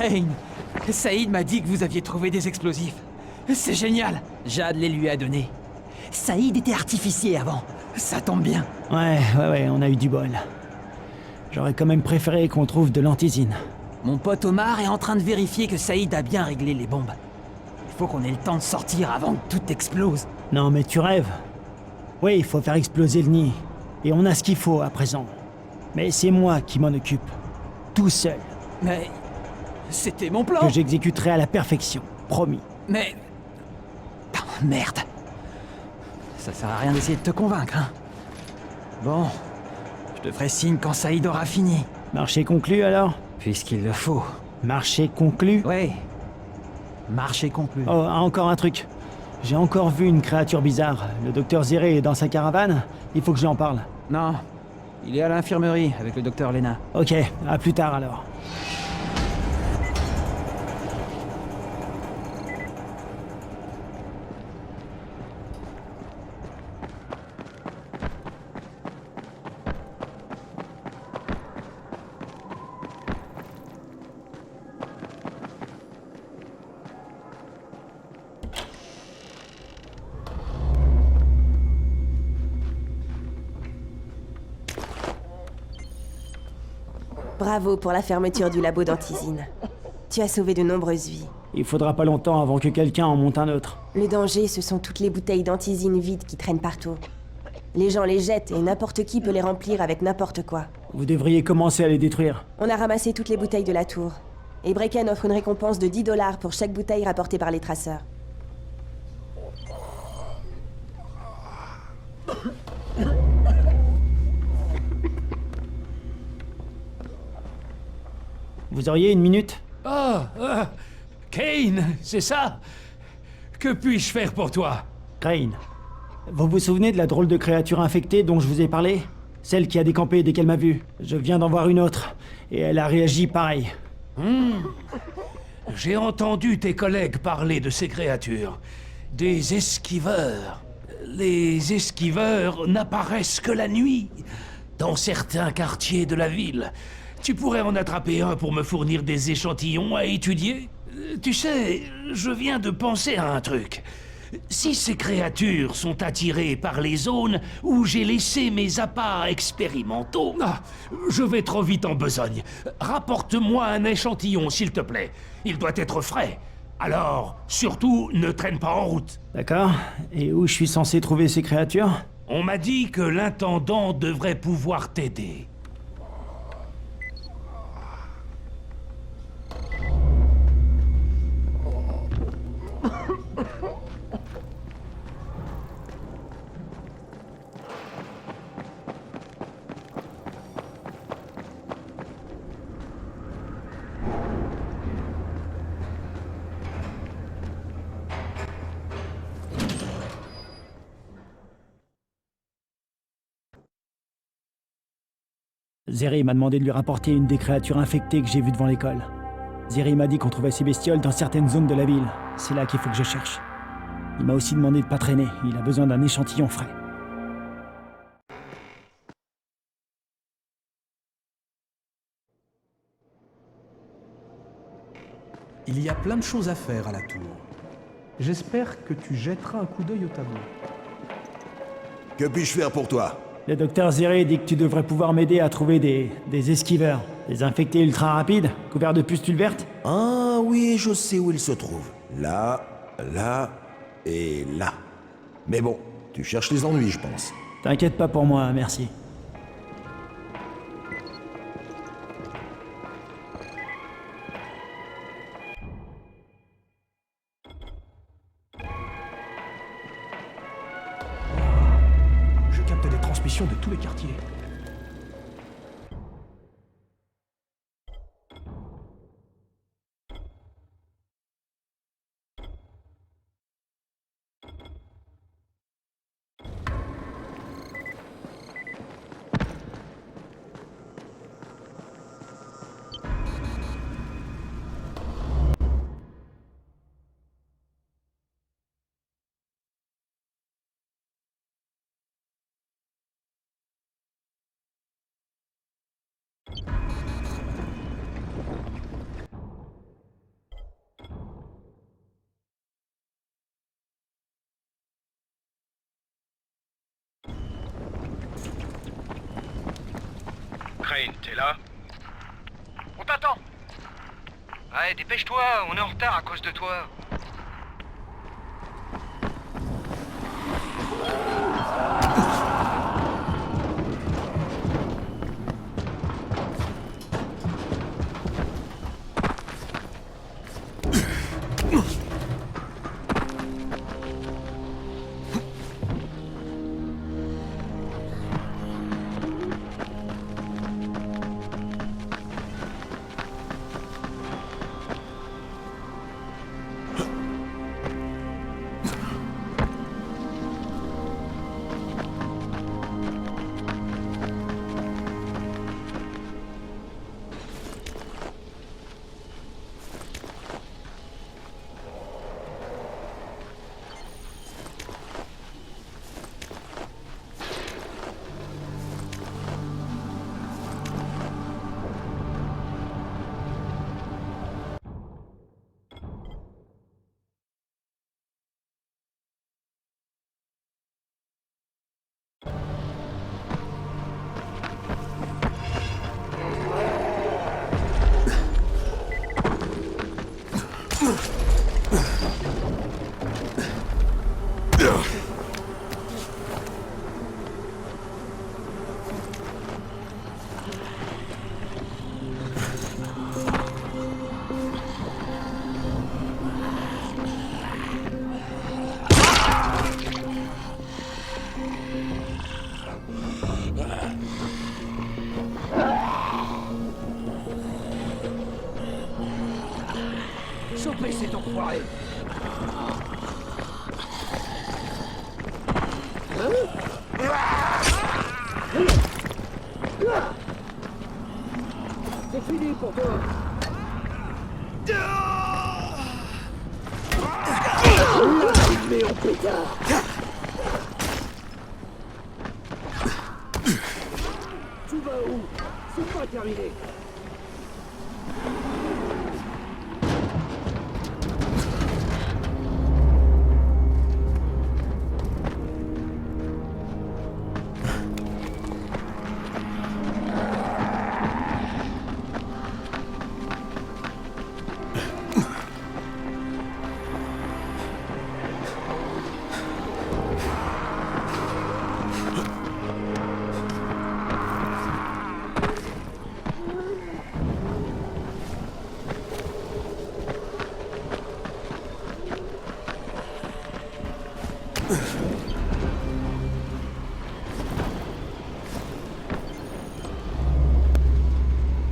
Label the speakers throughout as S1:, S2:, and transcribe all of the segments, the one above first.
S1: Crane, Saïd m'a dit que vous aviez trouvé des explosifs. C'est génial. Jade les lui a donnés. Saïd était artificier avant. Ça tombe bien.
S2: Ouais, on a eu du bol. J'aurais quand même préféré qu'on trouve de l'antisine.
S1: Mon pote Omar est en train de vérifier que Saïd a bien réglé les bombes. Il faut qu'on ait le temps de sortir avant que tout explose.
S2: Non mais tu rêves. Oui, il faut faire exploser le nid. Et on a ce qu'il faut à présent. Mais c'est moi qui m'en occupe. Tout seul.
S1: Mais... c'était mon plan.
S2: Que j'exécuterai à la perfection. Promis.
S1: Mais... oh, merde. Ça sert à rien d'essayer de te convaincre, hein. Bon... je te ferai signe quand Saïd aura fini.
S2: Marché conclu alors?
S1: Puisqu'il le faut.
S2: Marché conclu?
S1: Oui. Marché conclu.
S2: Oh, encore un truc. J'ai encore vu une créature bizarre. Le docteur Zéré est dans sa caravane. Il faut que je lui en parle.
S1: Non. Il est à l'infirmerie avec le docteur Lena.
S2: Ok, à plus tard alors.
S3: Bravo pour la fermeture du labo d'antisine. Tu as sauvé de nombreuses vies.
S2: Il faudra pas longtemps avant que quelqu'un en monte un autre.
S3: Le danger, ce sont toutes les bouteilles d'antisine vides qui traînent partout. Les gens les jettent et n'importe qui peut les remplir avec n'importe quoi.
S2: Vous devriez commencer à les détruire.
S3: On a ramassé toutes les bouteilles de la tour. Et Brecken offre une récompense de 10 $ pour chaque bouteille rapportée par les traceurs.
S2: Vous auriez une minute?
S4: Kane, c'est ça? Que puis-je faire pour toi?
S2: Crane. Vous vous souvenez de la drôle de créature infectée dont je vous ai parlé? Celle qui a décampé dès qu'elle m'a vu. Je viens d'en voir une autre. Et elle a réagi pareil.
S4: J'ai entendu tes collègues parler de ces créatures. Des esquiveurs. Les esquiveurs n'apparaissent que la nuit, dans certains quartiers de la ville. Tu pourrais en attraper un pour me fournir des échantillons à étudier? Tu sais, je viens de penser à un truc. Si ces créatures sont attirées par les zones où j'ai laissé mes appâts expérimentaux... Ah, je vais trop vite en besogne. Rapporte-moi un échantillon, s'il te plaît. Il doit être frais. Alors, surtout, ne traîne pas en route.
S2: D'accord. Et où je suis censé trouver ces créatures?
S4: On m'a dit que l'intendant devrait pouvoir t'aider.
S2: Zéré m'a demandé de lui rapporter une des créatures infectées que j'ai vues devant l'école. Zéré m'a dit qu'on trouvait ces bestioles dans certaines zones de la ville. C'est là qu'il faut que je cherche. Il m'a aussi demandé de pas traîner. Il a besoin d'un échantillon frais.
S5: Il y a plein de choses à faire à la tour. J'espère que tu jetteras un coup d'œil au tableau.
S6: Que puis-je faire pour toi?
S2: Le docteur Zéré dit que tu devrais pouvoir m'aider à trouver des esquiveurs. Des infectés ultra rapides, couverts de pustules vertes.
S6: Ah oui, je sais où il se trouve. Là, là et là. Mais bon, tu cherches les ennuis, je pense.
S2: T'inquiète pas pour moi, merci.
S5: Je capte des transmissions de tous les quartiers.
S7: Crane, t'es là?
S8: On t'attend. Ouais, dépêche-toi, on est en retard à cause de toi.
S4: Chopez cet enfoiré! C'est fini pour toi! Tu vas où? C'est pas terminé!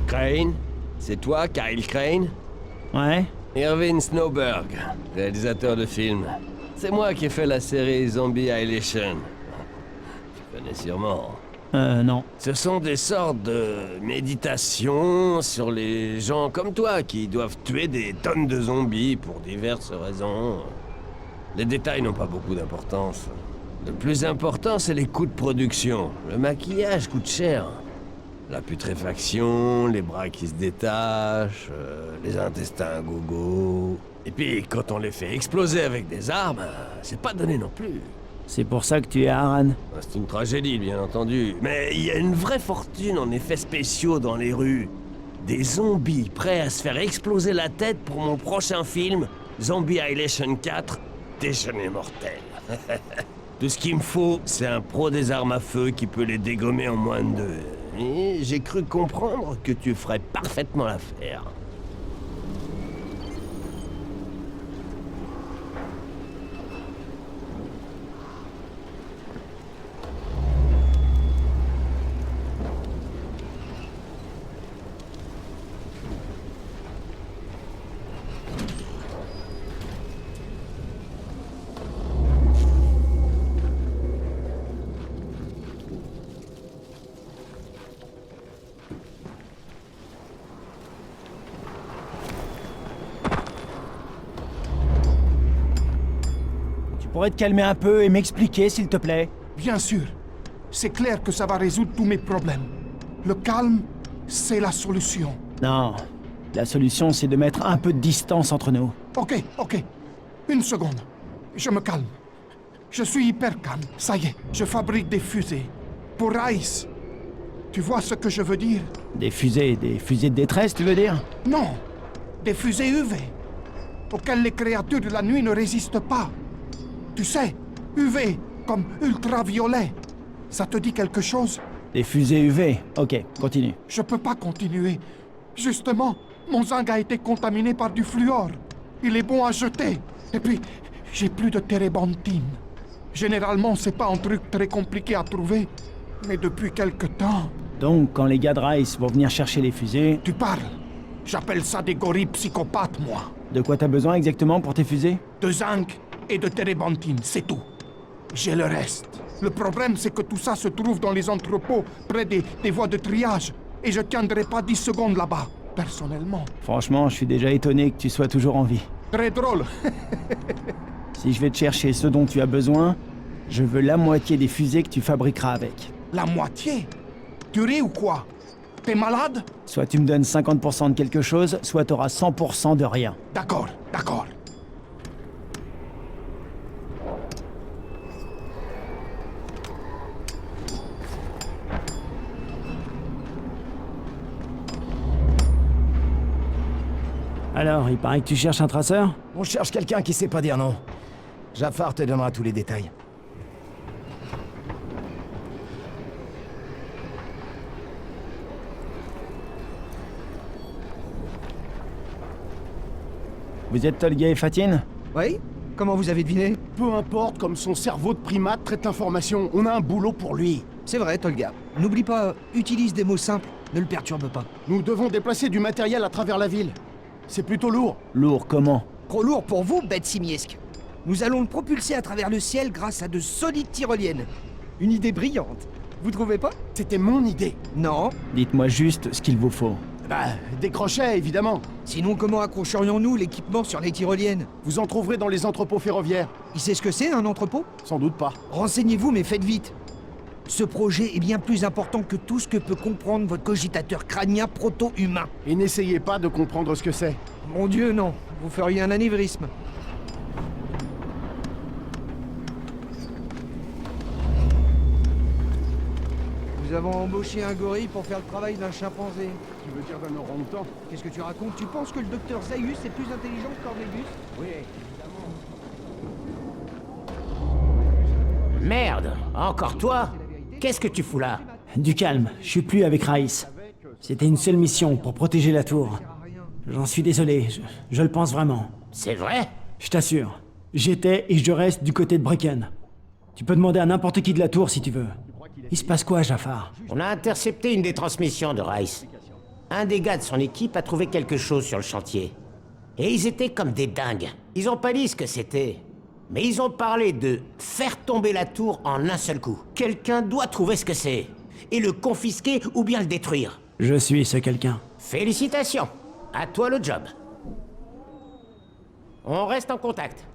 S9: Crane? C'est toi, Kyle Crane?
S2: Ouais?
S9: Irving Snowberg, réalisateur de films. C'est moi qui ai fait la série Zombie Annihilation. Tu connais sûrement.
S2: Non.
S9: Ce sont des sortes de méditations sur les gens comme toi qui doivent tuer des tonnes de zombies pour diverses raisons. Les détails n'ont pas beaucoup d'importance. Le plus important, c'est les coûts de production. Le maquillage coûte cher. La putréfaction, les bras qui se détachent, les intestins à gogo. Et puis, quand on les fait exploser avec des armes, c'est pas donné non plus.
S2: C'est pour ça que tu es à Harran.
S9: C'est une tragédie, bien entendu. Mais il y a une vraie fortune en effets spéciaux dans les rues. Des zombies prêts à se faire exploser la tête pour mon prochain film, Zombie Annihilation 4, Déjeuner mortel. Tout ce qu'il me faut, c'est un pro des armes à feu qui peut les dégommer en moins de 2. Et j'ai cru comprendre que tu ferais parfaitement l'affaire.
S2: Pourrais te calmer un peu et m'expliquer, s'il te plaît?
S10: Bien sûr. C'est clair que ça va résoudre tous mes problèmes. Le calme, c'est la solution.
S2: Non. La solution, c'est de mettre un peu de distance entre nous.
S10: Ok. Une seconde. Je me calme. Je suis hyper calme. Ça y est, je fabrique des fusées. Pour Rice. Tu vois ce que je veux dire?
S2: Des fusées de détresse, tu veux dire?
S10: Non, des fusées UV, auxquelles les créatures de la nuit ne résistent pas. Tu sais, UV, comme ultraviolet. Ça te dit quelque chose?
S2: Des fusées UV. Ok, continue.
S10: Je peux pas continuer. Justement, mon zinc a été contaminé par du fluor. Il est bon à jeter. Et puis, j'ai plus de térébenthine. Généralement, c'est pas un truc très compliqué à trouver. Mais depuis quelque temps...
S2: Donc, quand les gars de Rice vont venir chercher les fusées,
S10: Tu parles. J'appelle ça des gorilles psychopathes, moi.
S2: de quoi t'as besoin exactement pour tes fusées?
S10: De zinc et de térébenthine, c'est tout. J'ai le reste. Le problème, c'est que tout ça se trouve dans les entrepôts, près des voies de triage. Et je tiendrai pas 10 secondes là-bas, personnellement.
S2: Franchement, je suis déjà étonné que tu sois toujours en vie.
S10: Très drôle.
S2: Si je vais te chercher ce dont tu as besoin, je veux la moitié des fusées que tu fabriqueras avec.
S10: La moitié? Tu ris ou quoi? T'es malade?
S2: Soit tu me donnes 50% de quelque chose, soit t'auras 100% de rien.
S10: D'accord, d'accord.
S2: Alors, il paraît que tu cherches un traceur?
S7: On cherche quelqu'un qui sait pas dire non. Jafar te donnera tous les détails.
S2: Vous êtes Tolga et Fatine?
S11: Oui? Comment vous avez deviné?
S12: Peu importe comme son cerveau de primate traite l'information, on a un boulot pour lui.
S11: C'est vrai, Tolga. N'oublie pas, utilise des mots simples, ne le perturbe pas.
S12: Nous devons déplacer du matériel à travers la ville. C'est plutôt lourd.
S2: Lourd comment?
S11: Trop lourd pour vous, bête simiesque. Nous allons le propulser à travers le ciel grâce à de solides tyroliennes. Une idée brillante. Vous trouvez pas?
S12: C'était mon idée.
S11: Non.
S2: Dites-moi juste ce qu'il vous faut.
S12: Bah, des crochets, évidemment.
S11: Sinon, comment accrocherions-nous l'équipement sur les tyroliennes?
S12: Vous en trouverez dans les entrepôts ferroviaires.
S11: Il sait ce que c'est, un entrepôt?
S12: Sans doute pas.
S11: Renseignez-vous, mais faites vite. Ce projet est bien plus important que tout ce que peut comprendre votre cogitateur crânien proto-humain.
S12: Et n'essayez pas de comprendre ce que c'est.
S11: Mon Dieu, non. Vous feriez un anévrisme. Nous avons embauché un gorille pour faire le travail d'un chimpanzé.
S12: Tu veux dire d'un orang-outan?
S11: Qu'est-ce que tu racontes? Tu penses que le docteur Zaius est plus intelligent que Cornelius?
S12: Oui.
S13: Merde, encore toi? Qu'est-ce que tu fous là?
S2: Du calme, je suis plus avec Raïs. C'était une seule mission, pour protéger la tour. J'en suis désolé, je le pense vraiment.
S13: C'est vrai?
S2: Je t'assure, j'étais et je reste du côté de Brecken. Tu peux demander à n'importe qui de la tour si tu veux. Il se passe quoi, Jafar?
S13: On a intercepté une des transmissions de Rice. Un des gars de son équipe a trouvé quelque chose sur le chantier. Et ils étaient comme des dingues. Ils ont pas dit ce que c'était. Mais ils ont parlé de faire tomber la tour en un seul coup. Quelqu'un doit trouver ce que c'est. Et le confisquer ou bien le détruire.
S2: Je suis ce quelqu'un.
S13: Félicitations. À toi le job. On reste en contact.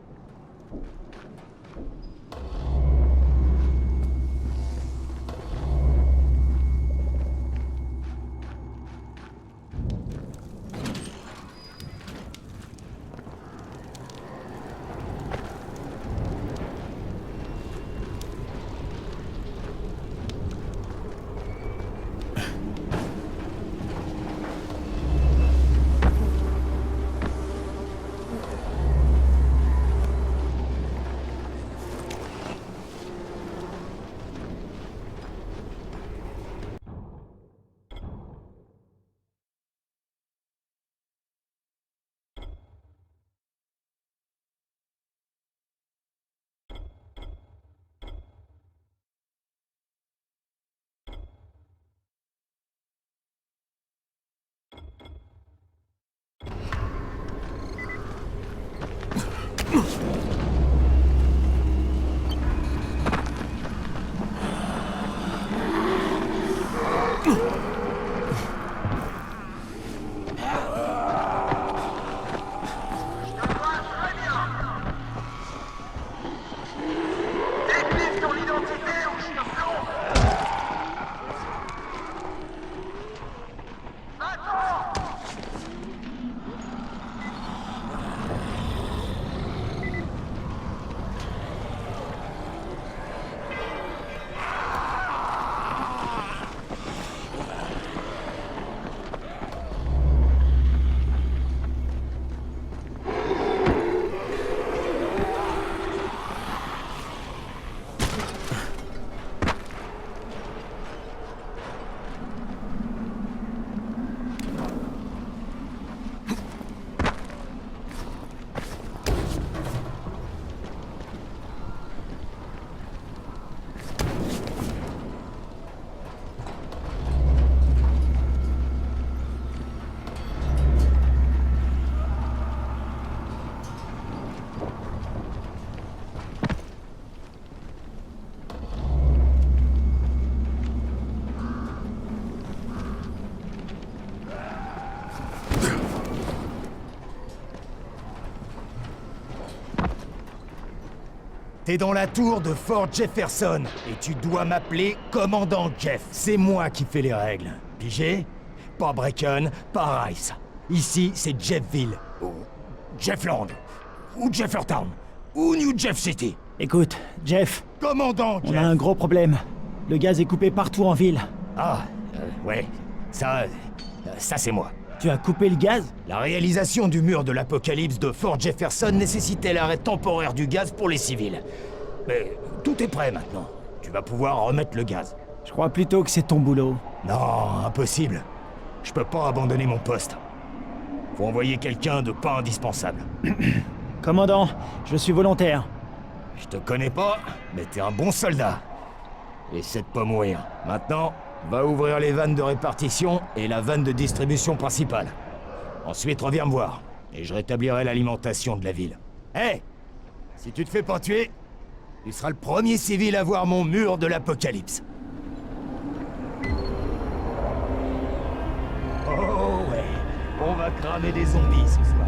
S7: T'es dans la tour de Fort Jefferson, et tu dois m'appeler Commandant Jeff. C'est moi qui fais les règles. Pigé? Pas Brecken, pas Rice. Ici, c'est Jeffville, ou Jeffland, ou Jeffertown, ou New Jeff City.
S2: Écoute, Jeff,
S7: Commandant Jeff.
S2: on a un gros problème. Le gaz est coupé partout en ville.
S7: Ah, ouais, ça c'est moi.
S2: Tu as coupé le gaz?
S7: La réalisation du mur de l'apocalypse de Fort Jefferson nécessitait l'arrêt temporaire du gaz pour les civils. Mais tout est prêt maintenant. Tu vas pouvoir remettre le gaz.
S2: Je crois plutôt que c'est ton boulot.
S7: Non, impossible. Je peux pas abandonner mon poste. Faut envoyer quelqu'un de pas indispensable.
S2: Commandant, je suis volontaire.
S7: Je te connais pas, mais t'es un bon soldat. Essaie de pas mourir. Maintenant, va ouvrir les vannes de répartition et la vanne de distribution principale. Ensuite, reviens me voir, et je rétablirai l'alimentation de la ville. Hé! Si tu te fais pas tuer, tu seras le premier civil à voir mon mur de l'apocalypse. Oh ouais, on va cramer des zombies ce soir.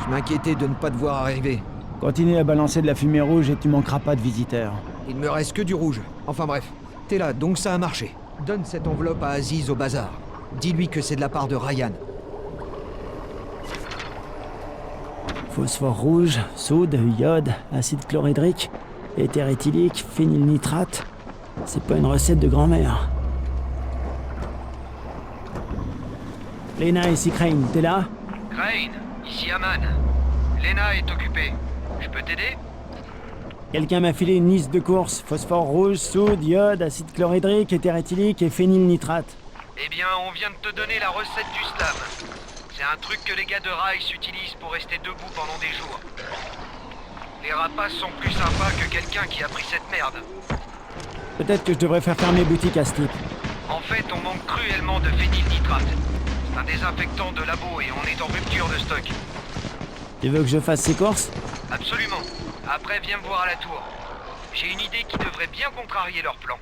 S14: Je m'inquiétais de ne pas te voir arriver.
S2: Continue à balancer de la fumée rouge et tu manqueras pas de visiteurs.
S14: Il me reste que du rouge. Enfin bref, t'es là, donc ça a marché. Donne cette enveloppe à Aziz au bazar. Dis-lui que c'est de la part de Ryan.
S2: Phosphore rouge, soude, iode, acide chlorhydrique, éther éthylique, phénylnitrate. C'est pas une recette de grand-mère. Lena et Crane, t'es là?
S8: Crane, ici Aman. Lena est occupée. Je peux t'aider?
S2: Quelqu'un m'a filé une liste de courses. Phosphore rouge, soude, iode, acide chlorhydrique, éther éthylique et phénylnitrate.
S8: Eh bien, on vient de te donner la recette du slam. C'est un truc que les gars de Rice utilisent pour rester debout pendant des jours. Les rapaces sont plus sympas que quelqu'un qui a pris cette merde.
S2: Peut-être que je devrais faire fermer boutique à ce type.
S8: En fait, on manque cruellement de phénylnitrate. C'est un désinfectant de labo et on est en rupture de stock.
S2: Tu veux que je fasse ces courses?
S8: Absolument. Après, viens me voir à la tour. J'ai une idée qui devrait bien contrarier leur plan.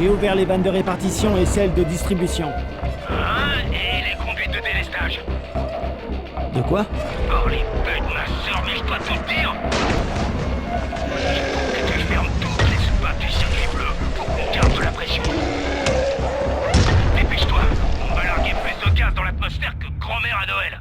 S2: J'ai ouvert les vannes de répartition et celles de distribution.
S8: Et les conduites de délestage.
S2: De quoi?
S8: Oh les putes, ma sœur, mais je dois tout te dire. Il faut que tu fermes toutes les soupapes du circuit bleu pour qu'on garde de la pression. Dépêche-toi, on va larguer plus de gaz dans l'atmosphère que grand-mère à Noël.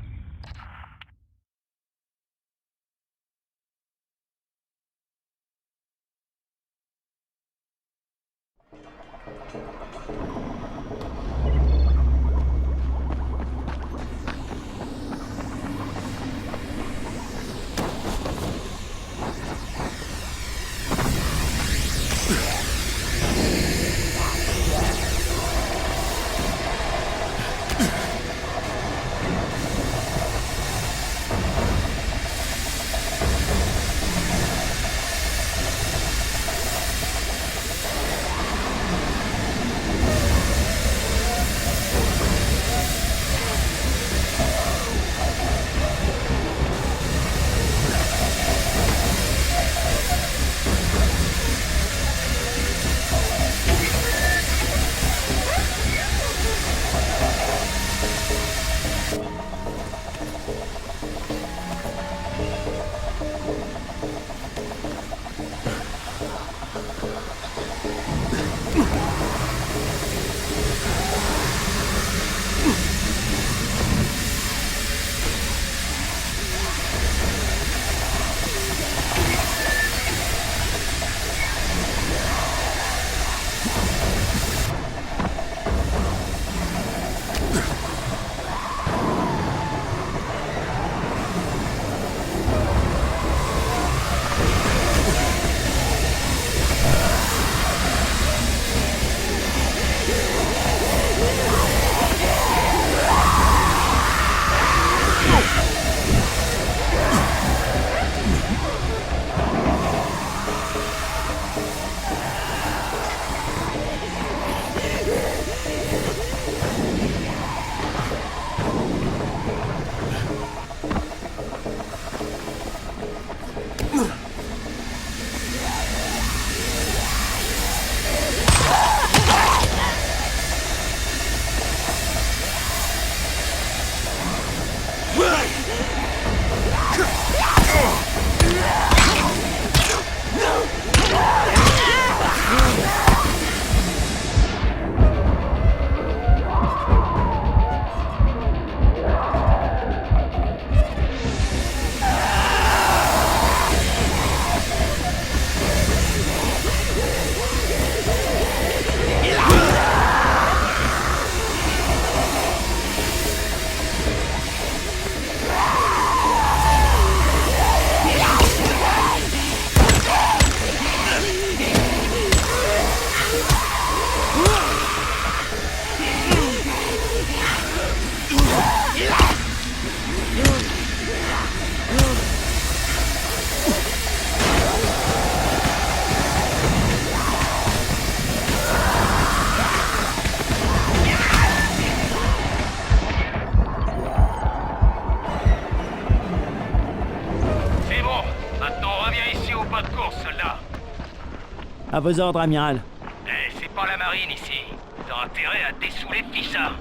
S8: Maintenant, reviens ici au pas de course, soldat.
S2: À vos ordres, amiral.
S8: Eh, c'est pas la marine ici. T'as intérêt à dessouler de ça.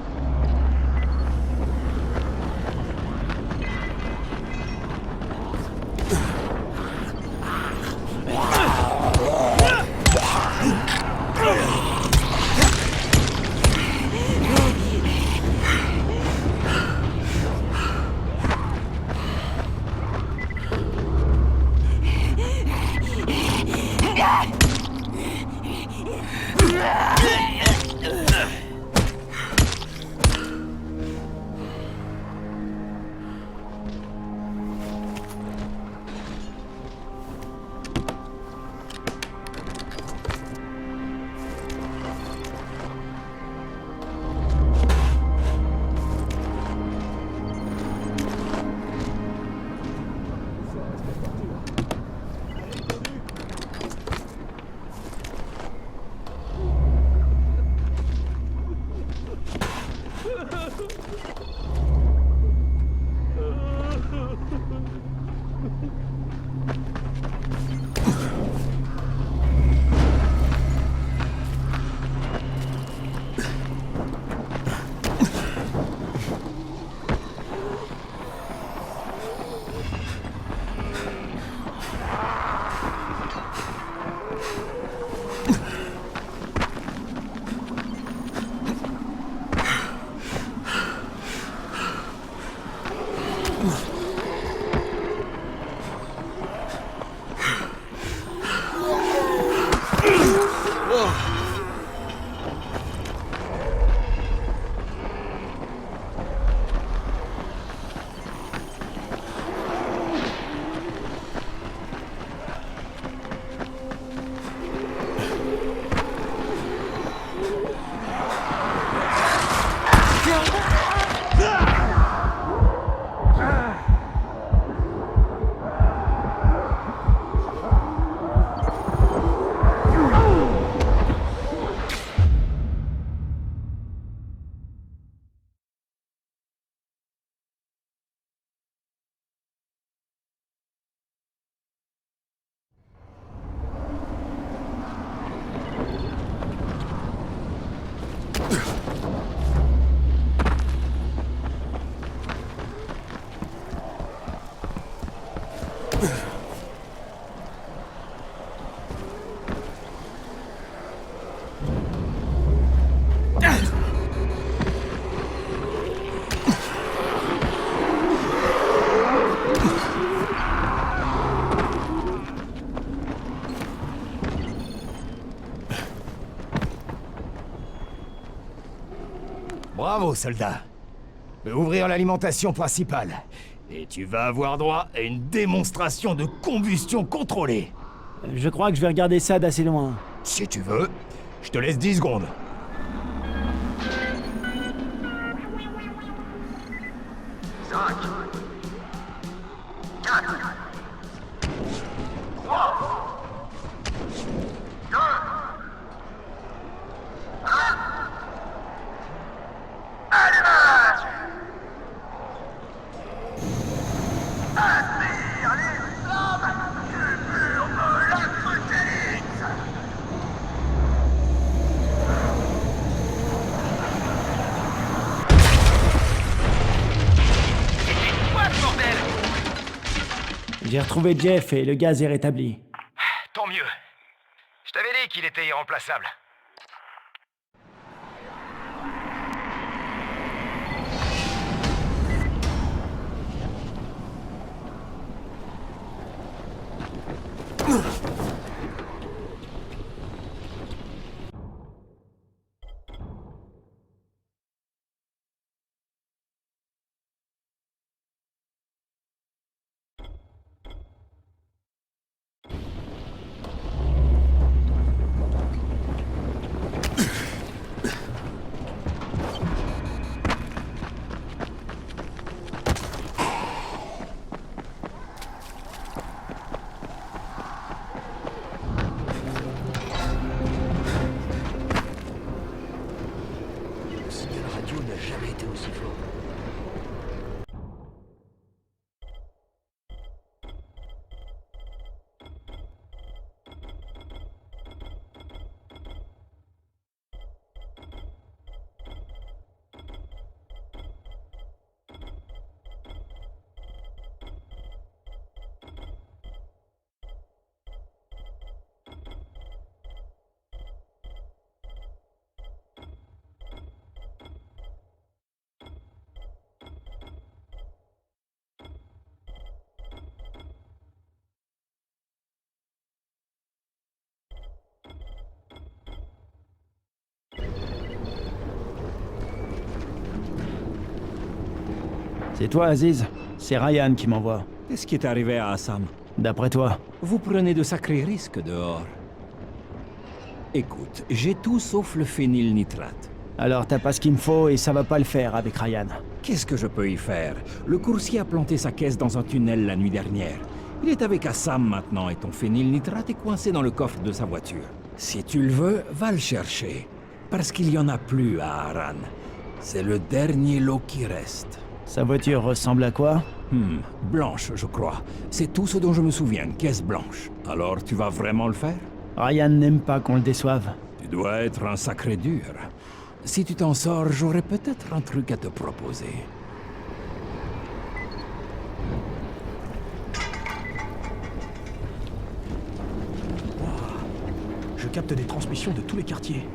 S7: Bravo, soldat. Je vais ouvrir l'alimentation principale. Et tu vas avoir droit à une démonstration de combustion contrôlée.
S2: Je crois que je vais regarder ça d'assez loin.
S7: Si tu veux, je te laisse 10 secondes.
S2: J'ai retrouvé Jeff et le gaz est rétabli.
S8: Tant mieux. Je t'avais dit qu'il était irremplaçable.
S2: C'est toi, Aziz? C'est Ryan qui m'envoie.
S15: Qu'est-ce qui est arrivé à Assam?
S2: D'après toi?
S15: Vous prenez de sacrés risques dehors. Écoute, j'ai tout sauf le phénylnitrate.
S2: Alors t'as pas ce qu'il me faut et ça va pas le faire avec Ryan.
S15: Qu'est-ce que je peux y faire? Le coursier a planté sa caisse dans un tunnel la nuit dernière. Il est avec Assam maintenant et ton phénylnitrate est coincé dans le coffre de sa voiture. Si tu le veux, va le chercher. Parce qu'il y en a plus à Harran. C'est le dernier lot qui reste.
S2: Sa voiture ressemble à quoi?
S15: Blanche, je crois. C'est tout ce dont je me souviens, une caisse blanche. Alors tu vas vraiment le faire?
S2: Ryan n'aime pas qu'on le déçoive.
S15: Tu dois être un sacré dur. Si tu t'en sors, j'aurais peut-être un truc à te proposer.
S5: Je capte des transmissions de tous les quartiers.